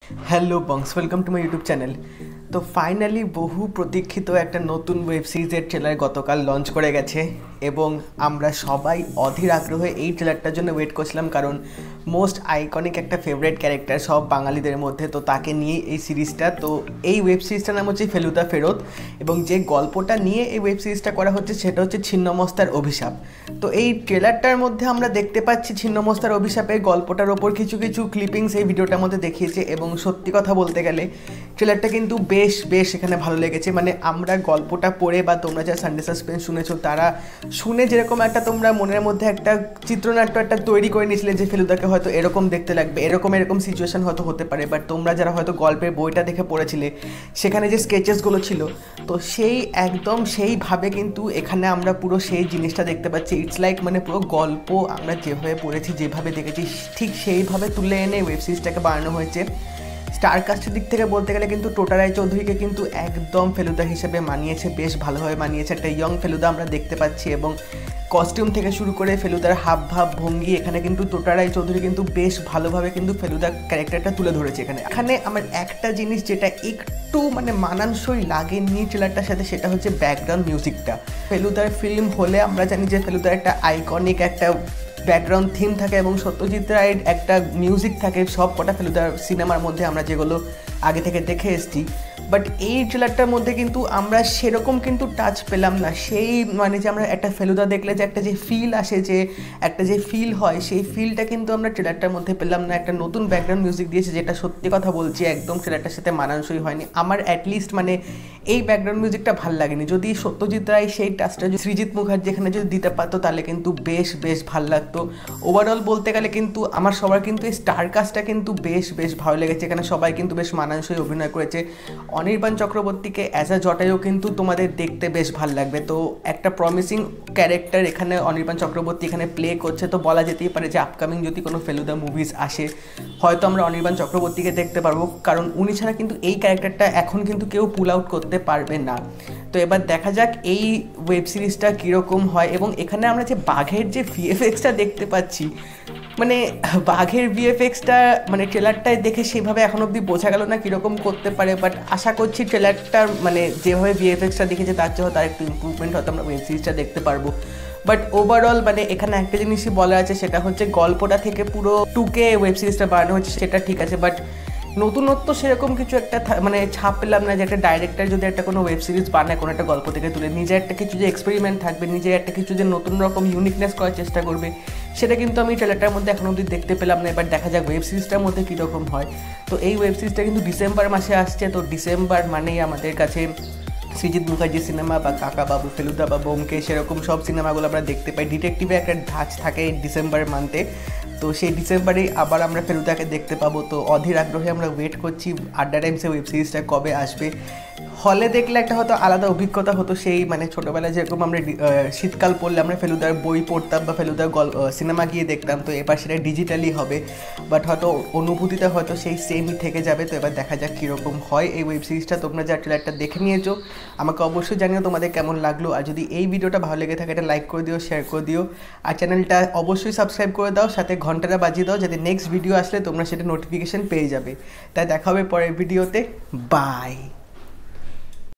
Hello bunks welcome to my YouTube channel. तो finally बहु प्रतीक्षित एक नतून वेब सीरीजर ट्रेलर गतकाल लंच करे गेछे एबं आमरा सबाई अधीर आग्रहे এই ট্রেলারটার জন্য ওয়েট করছিলাম, কারণ মোস্ট আইকনিক একটা ফেভারিট ক্যারেক্টার সব বাঙালিদের মধ্যে। তো তাকে নিয়ে এই সিরিজটা, তো এই ওয়েব সিরিজটার নাম হচ্ছে ফেলুদা ফেরত এবং যে গল্পটা নিয়ে এই ওয়েব সিরিজটা করা হচ্ছে সেটা হচ্ছে ছিন্নমস্তার অভিশাপ। তো এই ট্রেলারটার মধ্যে আমরা দেখতে পাচ্ছি ছিন্নমস্তার অভিশাপের গল্পটার ওপর কিছু কিছু ক্লিপিংস এই ভিডিওটার মধ্যে দেখিয়েছে এবং সত্যি কথা বলতে গেলে ট্রেলারটা কিন্তু বেশ বেশ এখানে ভালো লেগেছে। মানে আমরা গল্পটা পড়ে বা তোমরা যারা সানডে সাসপেন্স শুনেছো তারা শুনে যেরকম একটা তোমরা মনের মধ্যে একটা চিত্রনাট্য একটা তৈরি করে নিয়েছিলে যে ফেলুদাকে হয়তো এরকম দেখতে লাগবে, এরকম সিচুয়েশন হয়তো হতে পারে, বাট তোমরা যারা হয়তো গল্পের বইটা দেখে পড়েছিলে সেখানে যে স্কেচেসগুলো ছিল তো সেই একদম সেইভাবে কিন্তু এখানে আমরা পুরো সেই জিনিসটা দেখতে পাচ্ছি। ইটস লাইক মানে পুরো গল্প আমরা যেভাবে পড়েছি যেভাবে দেখেছি ঠিক সেইভাবে তুলে এনে ওয়েব সিরিজটাকে বানানো হয়েছে। স্টার কাস্টের দিক থেকে বলতে গেলে কিন্তু টোটা রায়চৌধুরীকে কিন্তু একদম ফেলুদা হিসেবে মানিয়েছে, বেশ ভালোভাবে মানিয়েছে। একটা ইয়ং ফেলুদা আমরা দেখতে পাচ্ছি এবং কস্টিউম থেকে শুরু করে ফেলুদার হাব ভাব ভঙ্গি এখানে কিন্তু টোটা রায়চৌধুরী কিন্তু বেশ ভালোভাবে কিন্তু ফেলুদা ক্যারেক্টারটা তুলে ধরেছে। এখানে আমার একটা জিনিস যেটা একটু মানে মানানসই লাগেনি ট্রেলারটার সাথে সেটা হচ্ছে ব্যাকগ্রাউন্ড মিউজিকটা। ফেলুদার ফিল্ম হলে আমরা জানি যে ফেলুদার একটা আইকনিক একটা ব্যাকগ্রাউন্ড থিম থাকে এবং সত্যজিৎ রায়ের একটা মিউজিক থাকে সব কটা ফেলুদার সিনেমার মধ্যে আমরা যেগুলো আগে থেকে দেখে এসেছি। বাট এই ট্রেলারটার মধ্যে কিন্তু আমরা সেরকম কিন্তু টাচ পেলাম না। সেই মানে যে আমরা একটা ফেলুদা দেখলে যে একটা যে ফিল আসে, যে একটা যে ফিল হয় সেই ফিলটা কিন্তু আমরা ট্রেলারটার মধ্যে পেলাম না। একটা নতুন ব্যাকগ্রাউন্ড মিউজিক দিয়েছে যেটা সত্যি কথা বলছি একদম ট্রেলারটার সাথে মানানসই হয়নি। আমার অ্যাটলিস্ট মানে এই ব্যাকগ্রাউন্ড মিউজিকটা ভাল লাগেনি। যদি সত্যজিৎ রায় সেই টাচটা সৃজিত মুখার্জি এখানে যদি দিতে পারতো তাহলে কিন্তু বেশ বেশ ভাল লাগতো। ওভারঅল বলতে গেলে কিন্তু আমার সবার কিন্তু এই স্টার কাস্টটা কিন্তু বেশ বেশ ভালো লেগেছে। এখানে সবাই কিন্তু বেশ মানানসই অভিনয় করেছে। অনির্বাণ চক্রবর্তীকে অ্যাজ আ জটায়ু কিন্তু তোমাদের দেখতে বেশ ভালো লাগবে। তো একটা প্রমিসিং ক্যারেক্টার এখানে অনির্বাণ চক্রবর্তী এখানে প্লে করছে, তো বলা যেতেই পারে যে আপকামিং যদি কোনো ফেলুদা মুভিজ আসে হয়তো আমরা অনির্বাণ চক্রবর্তীকে দেখতে পারবো, কারণ উনি ছাড়া কিন্তু এই ক্যারেক্টারটা এখন কিন্তু কেউ পুল আউট করতে পারবে না। তো এবার দেখা যাক এই ওয়েব সিরিজটা কীরকম হয়। এবং এখানে আমরা যে বাঘের যে ভিএফএক্সটা দেখতে পাচ্ছি, মানে বাঘের ভিএফএক্সটা মানে ট্রেলারটায় দেখে সেভাবে এখন অবধি বোঝা গেল না কীরকম করতে পারে, বাট আশা করছি ট্রেলারটার মানে যেভাবে ভিএফএক্সটা দেখেছে তার চেয়েও তার একটু ইম্প্রুভমেন্ট হয়তো আমরা ওয়েব সিরিজটা দেখতে পারবো। বাট ওভারঅল মানে এখানে একটা জিনিসই বলা আছে সেটা হচ্ছে গল্পটা থেকে পুরো টুকে ওয়েব সিরিজটা বানানো হচ্ছে সেটা ঠিক আছে, বাট নতুনত্ব সেরকম কিছু একটা মানে ছাপ পেলাম না যে একটা ডাইরেক্টর যদি একটা কোনো ওয়েব সিরিজ বানায় কোনো একটা গল্প থেকে তুলে নিজে একটা কিছু যে এক্সপেরিমেন্ট থাকবে, নিজে একটা কিছু যে নতুন রকম ইউনিকনেস করার চেষ্টা করবে সেটা কিন্তু আমি ট্রেলারটার মধ্যে এখন অবধি দেখতে পেলাম না। এবার দেখা যাক ওয়েব সিরিজটার মধ্যে কীরকম হয়। তো এই ওয়েব সিরিজটা কিন্তু ডিসেম্বর মাসে আসছে। তো ডিসেম্বর মানেই আমাদের কাছে সৃজিত মুখার্জি সিনেমা বা কাকা বাবু ফেলুদা বা বোমকেশ সেরকম সব সিনেমাগুলো আমরা দেখতে পাই। ডিটেকটিভে একটা ধাঁচ থাকে ডিসেম্বর মান্থে, তো সেই ডিসেম্বরেই আবার আমরা ফেলুদাকে দেখতে পাবো। তো অধীর আগ্রহে আমরা ওয়েট করছি আড্ডা টাইমসে ওয়েব সিরিজটা কবে আসবে। হলে দেখলে একটা হয়তো আলাদা অভিজ্ঞতা হতো, সেই মানে ছোটোবেলায় যেরকম আমরা শীতকাল পড়লে আমরা ফেলুদার বই পড়তাম বা ফেলুদার সিনেমা গিয়ে দেখতাম, তো এবার সেটা ডিজিটালি হবে, বাট হয়তো অনুভূতিটা হয়তো সেই সেমই থেকে যাবে। তো এবার দেখা যাক কীরকম হয় এই ওয়েব সিরিজটা। তোমরা যা ট্রেলারটা দেখে নিয়েছো আমাকে অবশ্যই জানিও তোমাদের কেমন লাগলো। আর যদি এই ভিডিওটা ভালো লেগে থাকে এটা লাইক করে দিও, শেয়ার করে দিও, আর চ্যানেলটা অবশ্যই সাবস্ক্রাইব করে দাও, সাথে ঘন্টাটা বাজিয়ে দাও যাতে নেক্সট ভিডিও আসলে তোমরা সেটা নোটিফিকেশান পেয়ে যাবে। তাই দেখা হবে পরের ভিডিওতে। বাই।